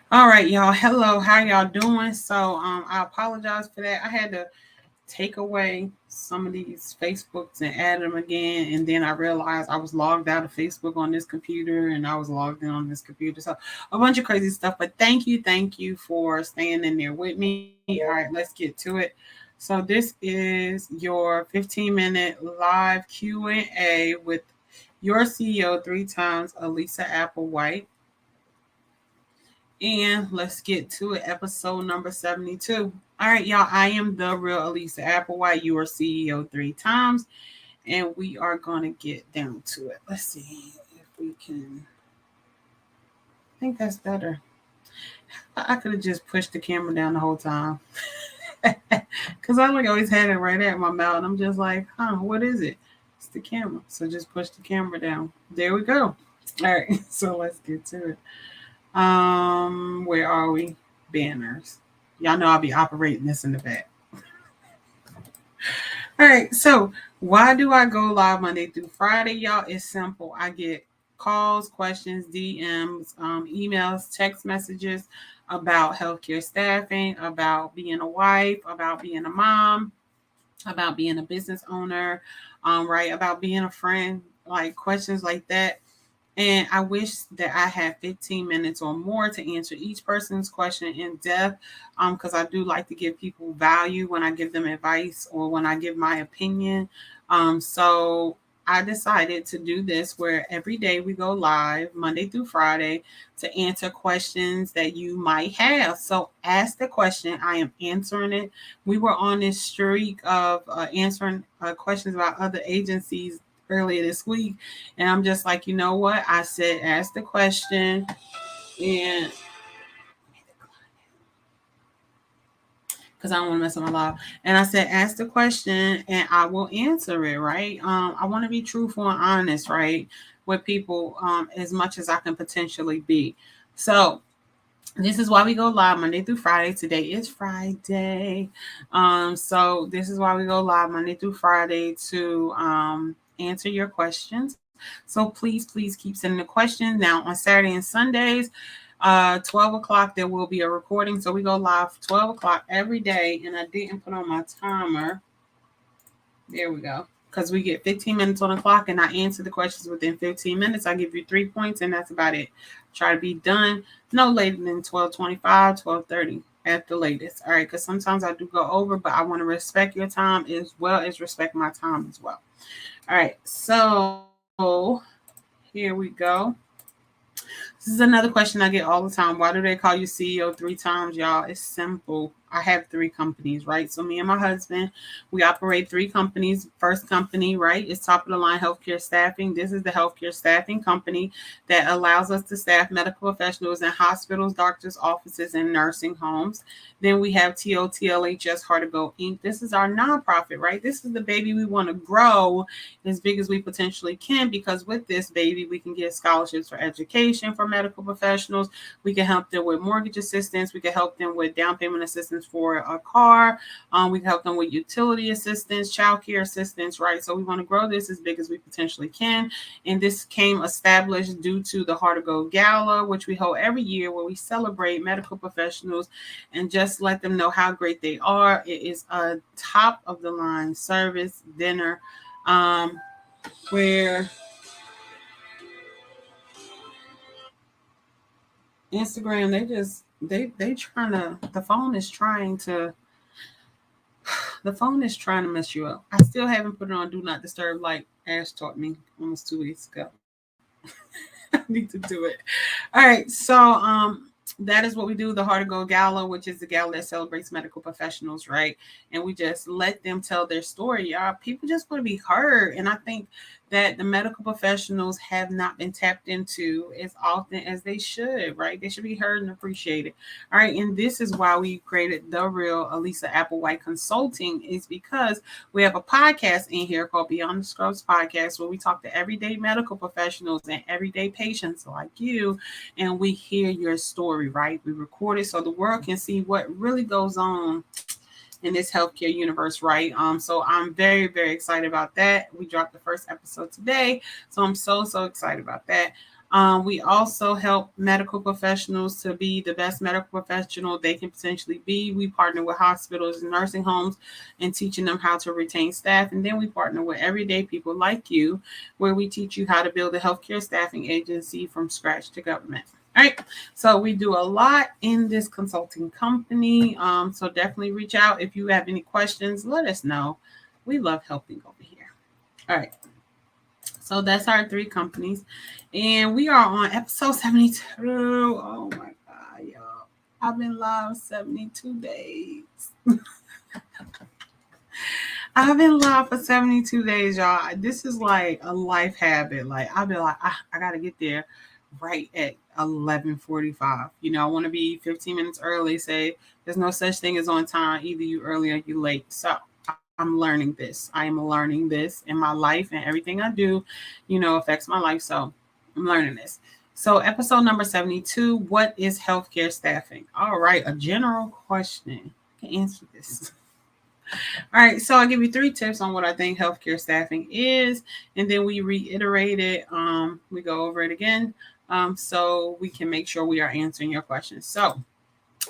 All right, y'all. Hello, how y'all doing? So, I apologize for that. I had to take away some of these Facebooks and add them again, and then I realized I was logged out of Facebook on this computer, and I was logged in on this computer. So, a bunch of crazy stuff. But thank you for staying in there with me. All right, let's get to it. So, this is your 15-minute live Q&A with your CEO three times, Elisa Applewhite. And let's get to it. Episode number 72. All right, y'all. I am the real Elisa Applewhite, your CEO three times. And we are going to get down to it. Let's see if we can. I think that's better. I could have just pushed the camera down the whole time. Because I like always had it right at my mouth. And I'm just like, what is it? It's the camera. So just push the camera down. There we go. All right. So let's get to it. Where are we? Banners. Y'all know I'll be operating this in the back. All right, so why do I go live Monday through Friday, y'all? It's simple. I get calls, questions, DMs, emails, text messages about healthcare staffing, about being a wife, about being a mom, about being a business owner, right? About being a friend, like questions like that. And I wish that I had 15 minutes or more to answer each person's question in depth, because I do like to give people value when I give them advice or when I give my opinion. So I decided to do this where every day we go live, Monday through Friday, to answer questions that you might have. So ask the question, I am answering it. We were on this streak of answering questions about other agencies earlier this week. And I'm just like, you know what? I said, ask the question. And because I don't want to mess up my life. And I said, ask the question and I will answer it, right? I want to be truthful and honest, right? With people as much as I can potentially be. So, this is why we go live Monday through Friday. Today is Friday. So this is why we go live Monday through Friday to answer your questions. So please keep sending the questions. Now on Saturday and Sundays, 12 o'clock, there will be a recording. So we go live 12 o'clock every day. And I didn't put on my timer. There we go. Because we get 15 minutes on the clock and I answer the questions within 15 minutes. I give you 3 points and that's about it. Try to be done no later than 12:25, 12:30 at the latest. All right. Because sometimes I do go over, but I want to respect your time as well as respect my time as well. All right. So here we go. This is another question I get all the time. Why do they call you CEO three times, y'all? It's simple. I have three companies, right? So me and my husband, we operate three companies. First company, right, is top of the line healthcare staffing. This is the healthcare staffing company that allows us to staff medical professionals in hospitals, doctors' offices, and nursing homes. Then we have TOTLHS Heart to Go Inc. This is our nonprofit, right? This is the baby we want to grow as big as we potentially can, because with this baby, we can get scholarships for education for medical professionals. We can help them with mortgage assistance. We can help them with down payment assistance for a car. We can help them with utility assistance, child care assistance, right? So we want to grow this as big as we potentially can. And this came established due to the Heart to Go Gala, which we hold every year, where we celebrate medical professionals and just let them know how great they are. It is a top of the line service dinner, where Instagram, they trying to, the phone is trying to mess you up. I still haven't put it on do not disturb like Ash taught me almost 2 weeks ago. I need to do it. All right, so that is what we do, the Heart to Go Gala, which is the gala that celebrates medical professionals, right? And we just let them tell their story. Y'all, people just want to be heard. And I think that the medical professionals have not been tapped into as often as they should, right? They should be heard and appreciated. All right. And this is why we created the real Elisa Applewhite Consulting, is because we have a podcast in here called Beyond the Scrubs Podcast, where we talk to everyday medical professionals and everyday patients like you, and we hear your story, right? We record it so the world can see what really goes on in this healthcare universe, right? So I'm very excited about that. We dropped the first episode today, so I'm so excited about that. We also help medical professionals to be the best medical professional they can potentially be. We partner with hospitals and nursing homes and teaching them how to retain staff. And then we partner with everyday people like you, where we teach you how to build a healthcare staffing agency from scratch to government. All right. So we do a lot in this consulting company. So definitely reach out if you have any questions. Let us know. We love helping over here. All right. So that's our three companies. And we are on episode 72. Oh my God, y'all. I've been live 72 days. I've been live for 72 days, y'all. This is like a life habit. Like, I'll be like, I got to get there right at 11:45. I want to be 15 minutes early. Say there's no such thing as on time. Either you early or you late. So I'm learning this. I am learning this in my life, and everything I do, affects my life. So I'm learning this. So episode number 72, what is healthcare staffing? All right, a general question. I can answer this. All right, so I'll give you 3 tips on what I think healthcare staffing is, and then we reiterate it. We go over it again, so we can make sure we are answering your questions. So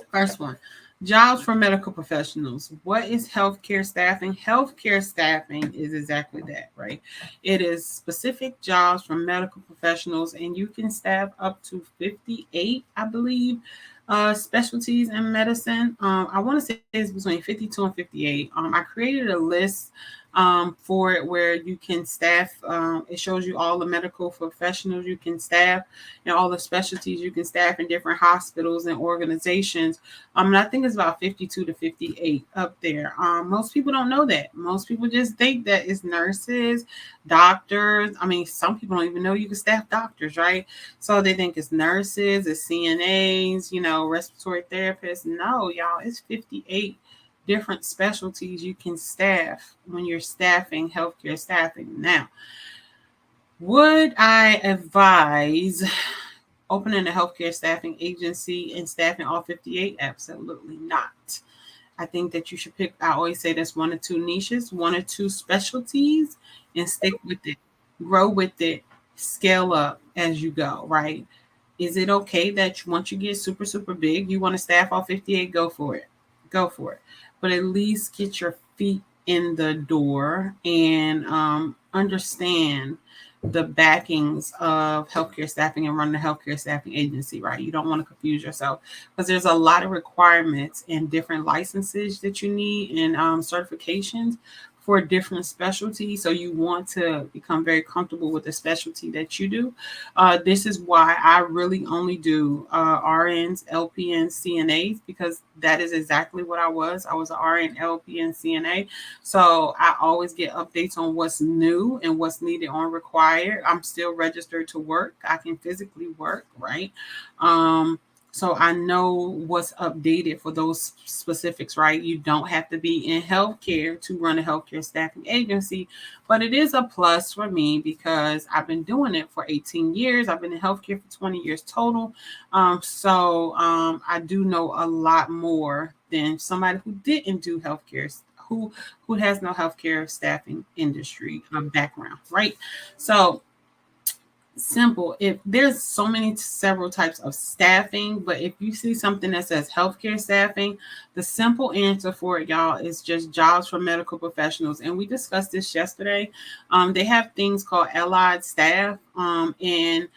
first one, jobs for medical professionals. What is healthcare staffing? Healthcare staffing is exactly that, right? It is specific jobs for medical professionals, and you can staff up to 58, I believe, specialties in medicine. I want to say it's between 52 and 58. I created a list for it where you can staff. It shows you all the medical professionals you can staff and all the specialties you can staff in different hospitals and organizations. And I think it's about 52 to 58 up there. Most people don't know that. Most people just think that it's nurses, doctors. I mean, some people don't even know you can staff doctors, right? So they think it's nurses, it's CNAs, respiratory therapists. No, y'all, it's 58 different specialties you can staff when you're staffing healthcare staffing. Now, would I advise opening a healthcare staffing agency and staffing all 58? Absolutely not. I think that you should pick, I always say that's 1 or 2 niches, 1 or 2 specialties, and stick with it, grow with it, scale up as you go, right? Is it okay that once you get super, super big, you want to staff all 58? Go for it. Go for it. But at least get your feet in the door and understand the backings of healthcare staffing and running a healthcare staffing agency, right? You don't want to confuse yourself because there's a lot of requirements and different licenses that you need and certifications for different specialties. So you want to become very comfortable with the specialty that you do. This is why I really only do RNs, LPNs, CNAs, because that is exactly what I was. I was an RN, LPN, CNA. So I always get updates on what's new and what's needed on required. I'm still registered to work. I can physically work, right? So I know what's updated for those specifics, right? You don't have to be in healthcare to run a healthcare staffing agency, but it is a plus for me because I've been doing it for 18 years. I've been in healthcare for 20 years total. So I do know a lot more than somebody who didn't do healthcare, who has no healthcare staffing industry background, right? So simple. If there's several types of staffing, but if you see something that says healthcare staffing, the simple answer for it, y'all, is just jobs for medical professionals. And we discussed this yesterday. They have things called allied staff, and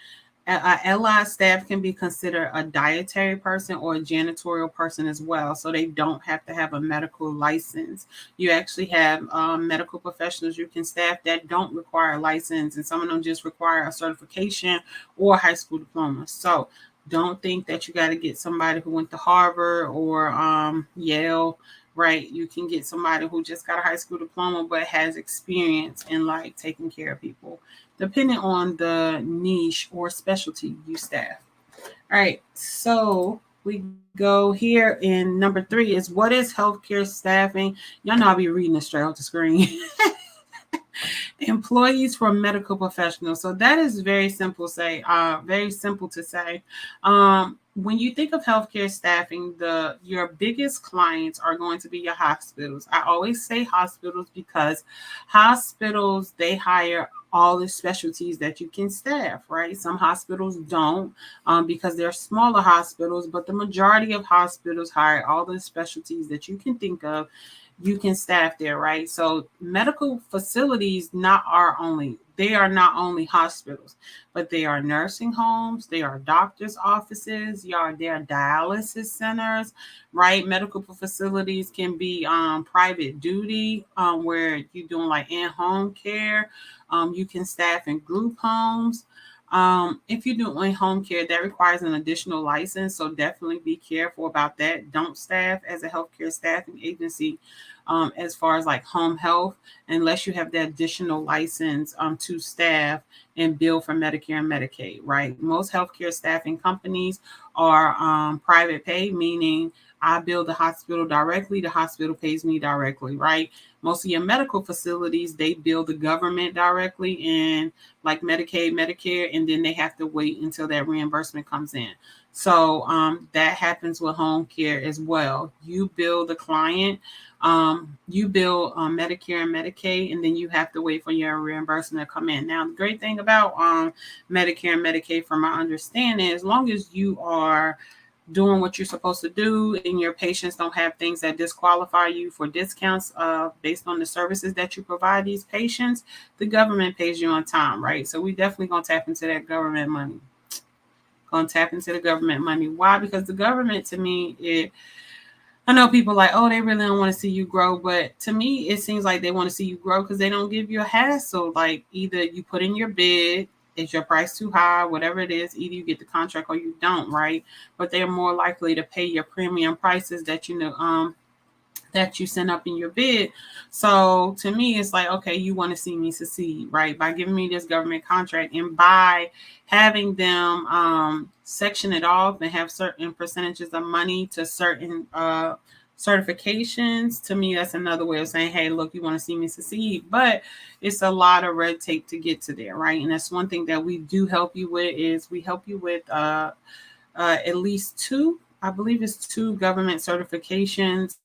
allied staff can be considered a dietary person or a janitorial person as well. So they don't have to have a medical license. You actually have medical professionals you can staff that don't require a license, and some of them just require a certification or a high school diploma. So don't think that you got to get somebody who went to Harvard or Yale, right? You can get somebody who just got a high school diploma but has experience in like taking care of people, depending on the niche or specialty you staff. All right, so we go here in number 3 is what is healthcare staffing? Y'all know I'll be reading this straight off the screen. Employees for medical professionals. So that is very simple to say. When you think of healthcare staffing, your biggest clients are going to be your hospitals. I always say hospitals because hospitals, they hire all the specialties that you can staff, right? Some hospitals don't because they're smaller hospitals, but the majority of hospitals hire all the specialties that you can think of. You can staff there, right? So medical facilities they are not only hospitals, but they are nursing homes, they are doctors' offices, they are dialysis centers, right? Medical facilities can be private duty, where you're doing like in-home care. You can staff in group homes. If you're doing home care, that requires an additional license, so definitely be careful about that. Don't staff as a healthcare staffing agency as far as like home health, unless you have the additional license to staff and bill for Medicare and Medicaid, right? Most healthcare staffing companies are private pay, meaning I bill the hospital directly, the hospital pays me directly, right? Most of your medical facilities, they bill the government directly and like Medicaid, Medicare, and then they have to wait until that reimbursement comes in. So that happens with home care as well. You bill the client, you bill Medicare and Medicaid, and then you have to wait for your reimbursement to come in. Now, the great thing about Medicare and Medicaid, from my understanding, as long as you are doing what you're supposed to do and your patients don't have things that disqualify you for discounts based on the services that you provide these patients, the government pays you on time, right? So we definitely going to tap into that government money. Going to tap into the government money. Why? Because the government, to me, I know people like, oh, they really don't want to see you grow. But to me, it seems like they want to see you grow because they don't give you a hassle. Like either you put in your bid, is your price too high, whatever it is, either you get the contract or you don't, right? But they're more likely to pay your premium prices that that you send up in your bid. So to me, it's like, okay, you want to see me succeed, right? By giving me this government contract and by having them section it off and have certain percentages of money to certain certifications, to me, that's another way of saying, hey, look, you want to see me succeed. But it's a lot of red tape to get to there, right? And that's one thing that we do help you with is we help you with at least I believe it's 2 government certifications.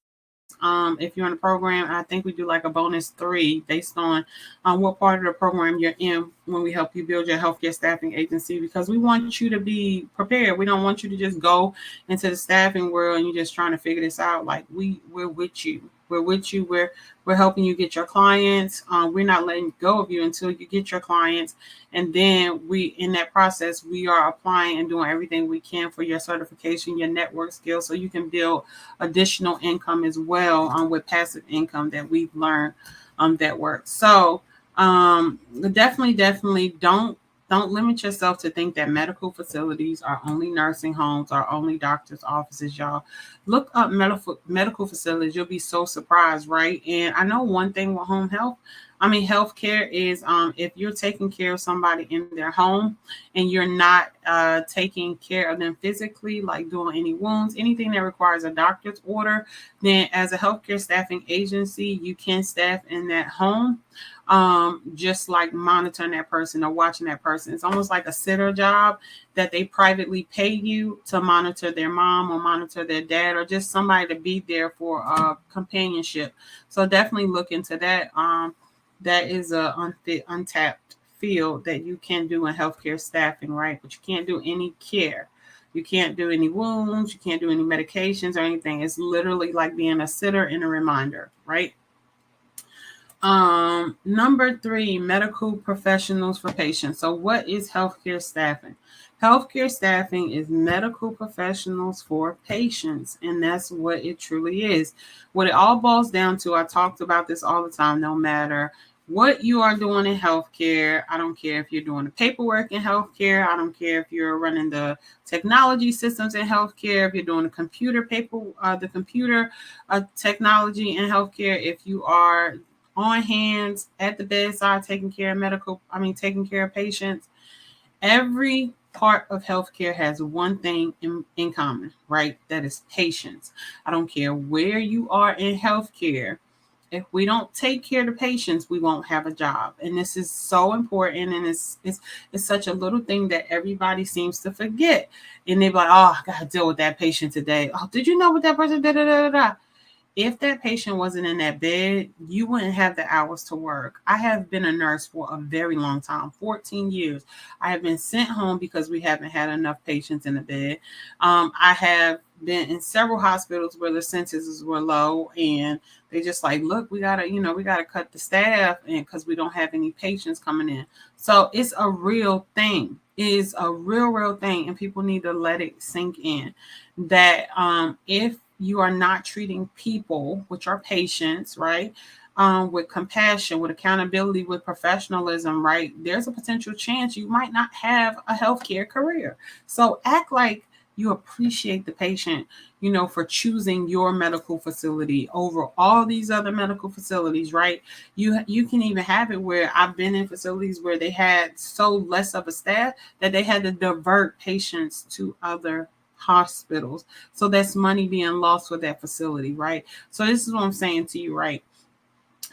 If you're in a program, I think we do like a bonus 3 based on what part of the program you're in when we help you build your healthcare staffing agency, because we want you to be prepared. We don't want you to just go into the staffing world and you're just trying to figure this out. Like we're with you. We're with you. We're helping you get your clients. We're not letting go of you until you get your clients. And then in that process, we are applying and doing everything we can for your certification, your network skills, so you can build additional income as well with passive income that we've learned that works. So definitely don't limit yourself to think that medical facilities are only nursing homes or only doctors' offices, y'all. Look up medical facilities. You'll be so surprised, right? And I know one thing with healthcare is if you're taking care of somebody in their home and you're not taking care of them physically, like doing any wounds, anything that requires a doctor's order, then as a healthcare staffing agency, you can staff in that home. Just like monitoring that person or watching that person. It's almost like a sitter job that they privately pay you to monitor their mom or monitor their dad or just somebody to be there for companionship. So definitely look into that. That is a untapped field that you can do in healthcare staffing, right? But you can't do any care. You can't do any wounds. You can't do any medications or anything. It's literally like being a sitter and a reminder, right? Number 3, medical professionals for patients. So what is healthcare staffing? Healthcare staffing is medical professionals for patients, and that's what it truly is. What it all boils down to, I talked about this all the time, no matter what you are doing in healthcare. I don't care if you're doing the paperwork in healthcare. I don't care if you're running the technology systems in healthcare, if you're doing the computer technology in healthcare, if you are on hands at the bedside taking care of patients. Every part of healthcare has one thing in common, right? That is patience. I don't care where you are in healthcare. If we don't take care of the patients, we won't have a job. And this is so important. And it's such a little thing that everybody seems to forget. And they're like, oh, I got to deal with that patient today. Oh, did you know what that person did? if that patient wasn't in that bed, you wouldn't have the hours to work. I have been a nurse for a very long time, 14 years. I have been sent home because we haven't had enough patients in the bed. I have been in several hospitals where the censuses were low, and they just like, look, we gotta cut the staff, and because we don't have any patients coming in. So it's a real thing. It is a real thing, and people need to let it sink in that if you are not treating people, which are patients, right, with compassion, with accountability, with professionalism, right, there's a potential chance you might not have a healthcare career. So act like you appreciate the patient, for choosing your medical facility over all these other medical facilities, right? You can even have it where I've been in facilities where they had so less of a staff that they had to divert patients to other hospitals. So that's money being lost with that facility, right? So this is what I'm saying to you, right?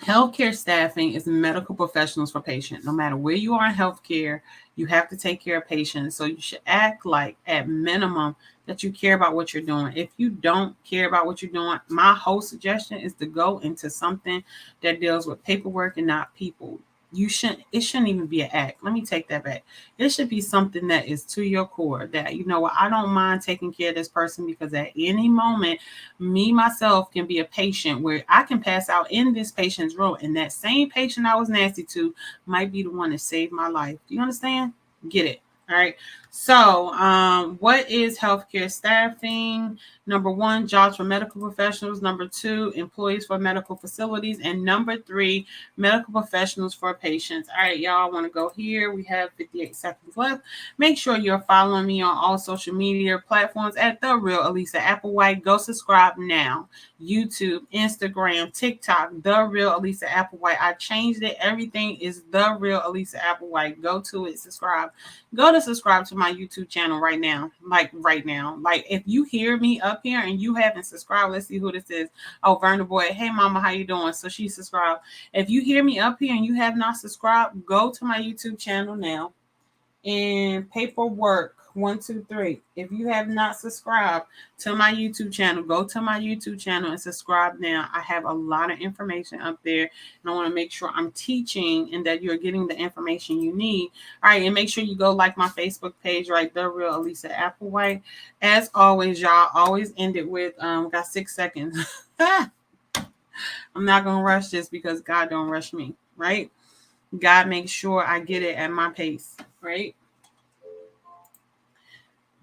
Healthcare staffing is medical professionals for patients. No matter where you are in healthcare, you have to take care of patients. So you should act like, at minimum, that you care about what you're doing. If you don't care about what you're doing, my whole suggestion is to go into something that deals with paperwork and not people. It shouldn't even be an act. Let me take that back. It should be something that is to your core, that, what, I don't mind taking care of this person, because at any moment, me myself can be a patient where I can pass out in this patient's room, and that same patient I was nasty to might be the one that saved my life. Do you understand? Get it? All right. So, what is healthcare staffing? Number one, jobs for medical professionals. Number two, employees for medical facilities. And number three, medical professionals for patients. All right, y'all, I want to go here. We have 58 seconds left. Make sure you're following me on all social media platforms at The Real Elisa Applewhite. Go subscribe now. YouTube, Instagram, TikTok, The Real Elisa Applewhite. I changed it. Everything is The Real Elisa Applewhite. Go to it, subscribe. Go to subscribe to my YouTube channel right now. Like right now. Like, if you hear me up here and you haven't subscribed, let's see who this is. Oh, Verna Boy. Hey, mama, how you doing? So she subscribed. If you hear me up here and you have not subscribed, go to my YouTube channel now. And Paperwork 123. If you have not subscribed to my YouTube channel, go to my YouTube channel and subscribe now. I have a lot of information up there, and I want to make sure I'm teaching and that you're getting the information you need. All right, and make sure you go like my Facebook page, right? The Real Elisa Applewhite. As always, y'all, always end it with got 6 seconds. I'm not gonna rush this because God don't rush me, right? God makes sure I get it at my pace, right?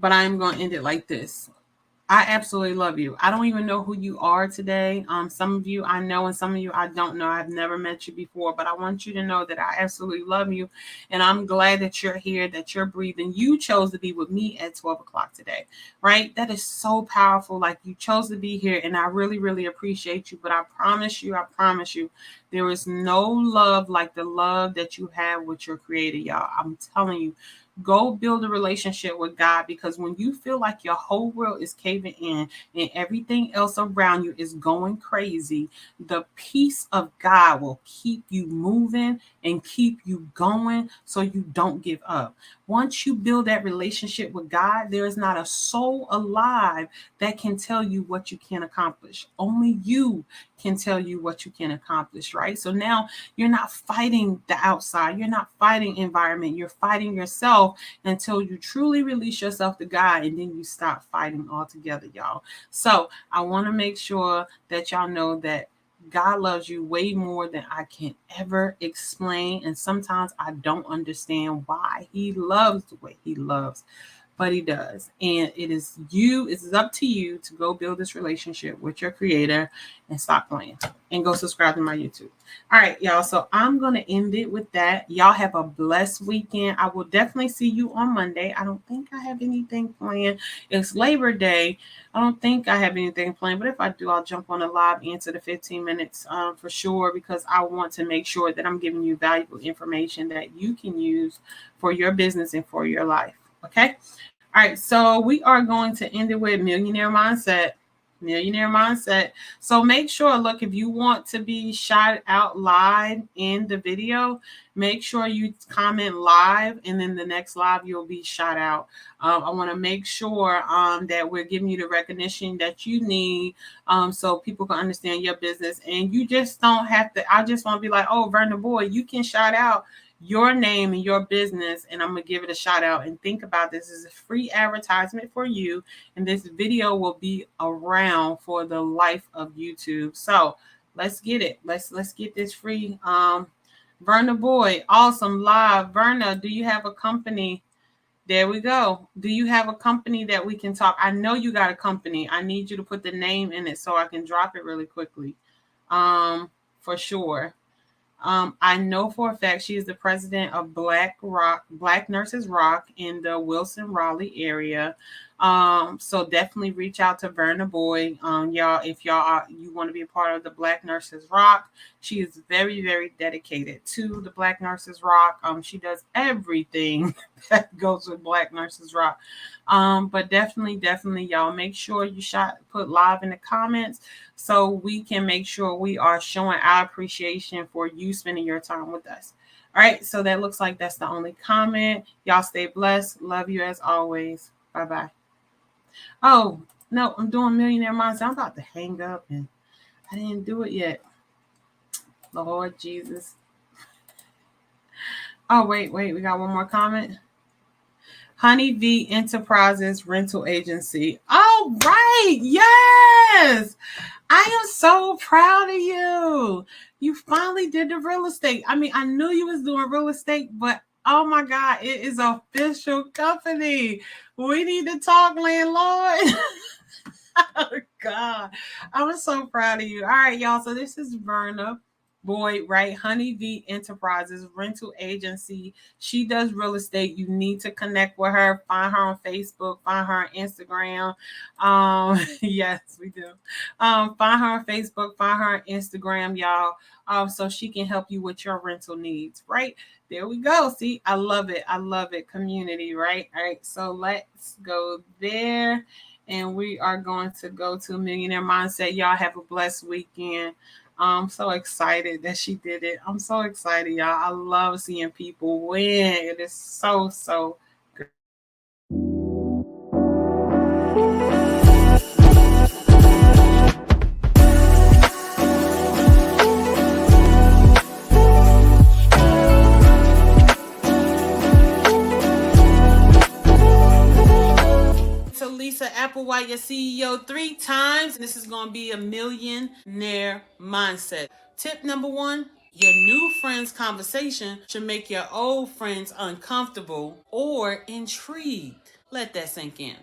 But I'm going to end it like this. I absolutely love you. I don't even know who you are today. Some of you I know, and some of you I don't know. I've never met you before, but I want you to know that I absolutely love you. And I'm glad that you're here, that you're breathing. You chose to be with me at 12 o'clock today, right? That is so powerful. Like, you chose to be here, and I really, really appreciate you. But I promise you, there is no love like the love that you have with your creator, y'all. I'm telling you. Go build a relationship with God, because when you feel like your whole world is caving in and everything else around you is going crazy, the peace of God will keep you moving and keep you going so you don't give up. Once you build that relationship with God, there is not a soul alive that can tell you what you can accomplish. Only you can tell you what you can accomplish, right? So now you're not fighting the outside. You're not fighting environment. You're fighting yourself until you truly release yourself to God, and then you stop fighting altogether, y'all. So I want to make sure that y'all know that God loves you way more than I can ever explain. And sometimes I don't understand why he loves the way he loves, but he does. And it's up to you to go build this relationship with your creator and stop playing, and go subscribe to my YouTube. All right, y'all. So I'm going to end it with that. Y'all have a blessed weekend. I will definitely see you on Monday. I don't think I have anything planned. It's Labor Day. I don't think I have anything planned, but if I do, I'll jump on a live, answer the 15 minutes for sure, because I want to make sure that I'm giving you valuable information that you can use for your business and for your life. Okay. All right. So we are going to end it with Millionaire Mindset. Millionaire mindset. So make sure, look, if you want to be shot out live in the video, make sure you comment live, and then the next live you'll be shot out. I want to make sure that we're giving you the recognition that you need, so people can understand your business, and you just don't have to. I just want to be like, oh, Verna Boy, you can shout out your name and your business, and I'm gonna give it a shout out. And think about this as a free advertisement for you, and this video will be around for the life of YouTube. So let's get it. Let's get this free. Verna Boy, awesome live. Verna, do you have a company? There we go. Do you have a company that we can talk? I know you got a company. I need you to put the name in it so I can drop it really quickly. For sure. I know for a fact she is the president of Black Nurses Rock in the Wilson Raleigh area. So definitely reach out to Verna Boyd, y'all. If you want to be a part of the Black Nurses Rock, she is very, very dedicated to the Black Nurses Rock. She does everything that goes with Black Nurses Rock. But definitely, y'all make sure you put live in the comments so we can make sure we are showing our appreciation for you spending your time with us. All right, so that looks like that's the only comment. Y'all stay blessed. Love you as always. Bye-bye. Oh, no, I'm doing Millionaire Mindset. I'm about to hang up, and I didn't do it yet. Lord Jesus. Oh, wait. We got one more comment. Honeybee Enterprises Rental Agency. All right. Yes. I am so proud of you. You finally did the real estate. I mean, I knew you was doing real estate, but oh my God, it is an official company. We need to talk, landlord. Oh God, I'm so proud of you. All right, y'all. So this is Verna Boyd, right? Honeybee Enterprises Rental Agency. She does real estate. You need to connect with her. Find her on Facebook. Find her on Instagram. Yes, we do. Find her on Facebook. Find her on Instagram, y'all. So she can help you with your rental needs, right? There we go. See, I love it. I love it. Community, right? All right. So let's go there. And we are going to go to Millionaire Mindset. Y'all have a blessed weekend. I'm so excited that she did it. I'm so excited, y'all. I love seeing people win. It is so good. Lisa Applewhite, your CEO, 3 times. This is going to be a millionaire mindset. Tip number 1, your new friends' conversation should make your old friends uncomfortable or intrigued. Let that sink in.